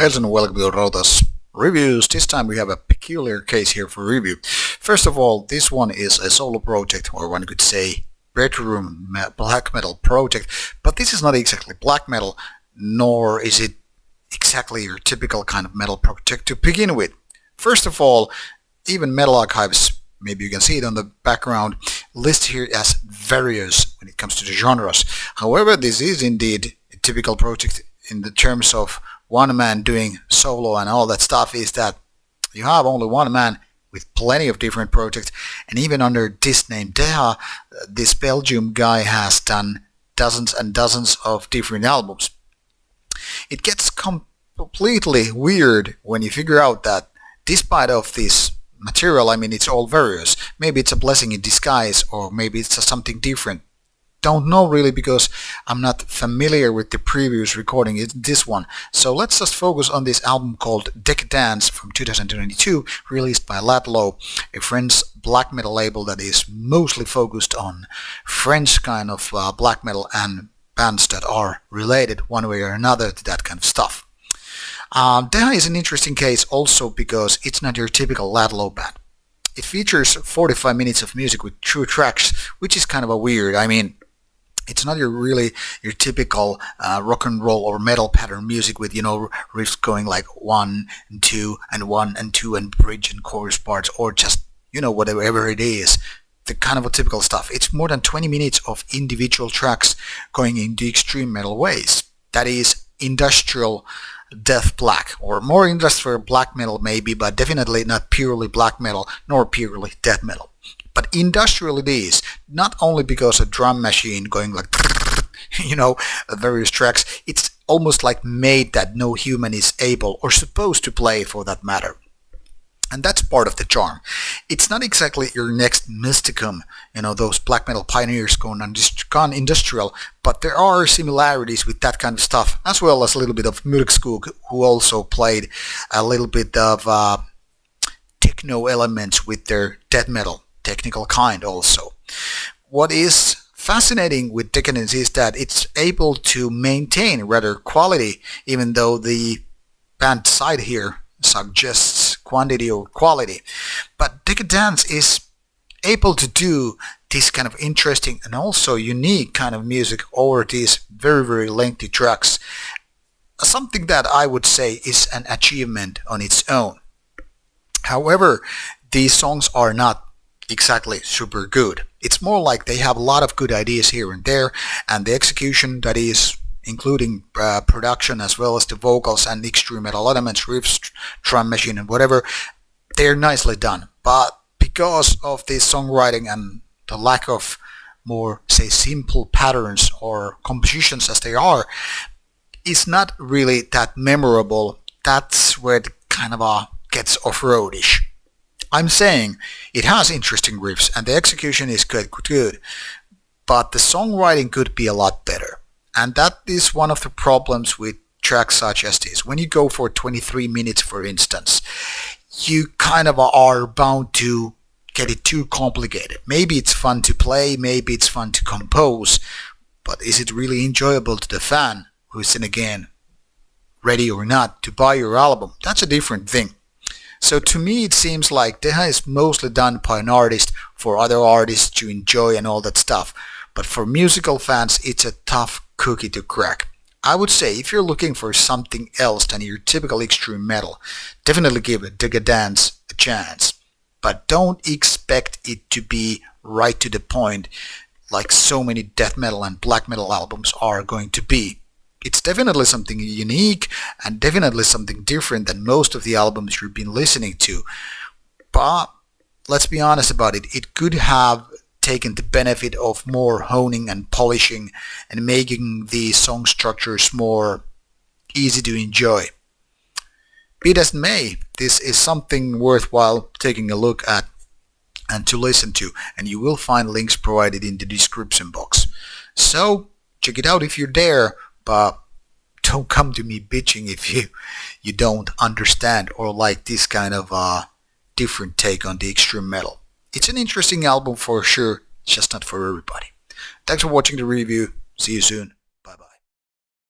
guys and welcome to Rauta's reviews. This time we have a peculiar case here for review. First of all, this one is a solo project, or one could say bedroom black metal project, but this is not exactly black metal, nor is it exactly your typical kind of metal project to begin with. First of all, even Metal Archives, maybe you can see it on the background, lists here as various when it comes to the genres. However, this is indeed a typical project in the terms of one man doing solo and all that stuff, is that you have only one man with plenty of different projects, and even under this name Deha, this Belgium guy has done dozens and dozens of different albums. It gets completely weird when you figure out that despite of this material, I mean, it's all various. Maybe it's a blessing in disguise, or maybe it's something different. Don't know really, because I'm not familiar with the previous recording in this one. So let's just focus on this album called Decadanse from 2022, released by LADLO, a French black metal label that is mostly focused on French kind of black metal and bands that are related one way or another to that kind of stuff. Deha is an interesting case also because it's not your typical LADLO band. It features 45 minutes of music with 2 tracks, which is kind of a weird. I mean, it's not your typical rock and roll or metal pattern music with, riffs going like 1 and 2 and 1 and 2 and bridge and chorus parts, or just, whatever it is. The kind of a typical stuff. It's more than 20 minutes of individual tracks going into extreme metal ways. That is industrial death black, or more industrial black metal maybe, but definitely not purely black metal nor purely death metal. But industrial it is, not only because a drum machine going like, various tracks, it's almost like made that no human is able or supposed to play for that matter. And that's part of the charm. It's not exactly your next Mysticum, those black metal pioneers gone industrial, but there are similarities with that kind of stuff, as well as a little bit of Murkskog, who also played a little bit of techno elements with their death metal, technical kind also. What is fascinating with Decadanse is that it's able to maintain rather quality, even though the band side here suggests quantity or quality. But Decadanse is able to do this kind of interesting and also unique kind of music over these very, very lengthy tracks. Something that I would say is an achievement on its own. However, these songs are not exactly super good. It's more like they have a lot of good ideas here and there, and the execution, that is including production as well as the vocals and extreme metal elements, riffs, drum machine and whatever, they're nicely done. But because of the songwriting and the lack of more, say, simple patterns or compositions as they are, it's not really that memorable. That's where it kind of gets off-roadish. I'm saying it has interesting riffs and the execution is good, but the songwriting could be a lot better. And that is one of the problems with tracks such as this. When you go for 23 minutes, for instance, you kind of are bound to get it too complicated. Maybe it's fun to play, maybe it's fun to compose, but is it really enjoyable to the fan who's then again ready or not to buy your album? That's a different thing. So to me it seems like Deha is mostly done by an artist for other artists to enjoy and all that stuff. But for musical fans it's a tough cookie to crack. I would say if you're looking for something else than your typical extreme metal, definitely give Decadanse a chance. But don't expect it to be right to the point like so many death metal and black metal albums are going to be. It's definitely something unique and definitely something different than most of the albums you've been listening to. But let's be honest about it, it could have taken the benefit of more honing and polishing and making the song structures more easy to enjoy. Be it as it may, this is something worthwhile taking a look at and to listen to, and you will find links provided in the description box. So check it out if you're there. But don't come to me bitching if you don't understand or like this kind of different take on the extreme metal. It's an interesting album for sure, just not for everybody. Thanks for watching the review. See you soon.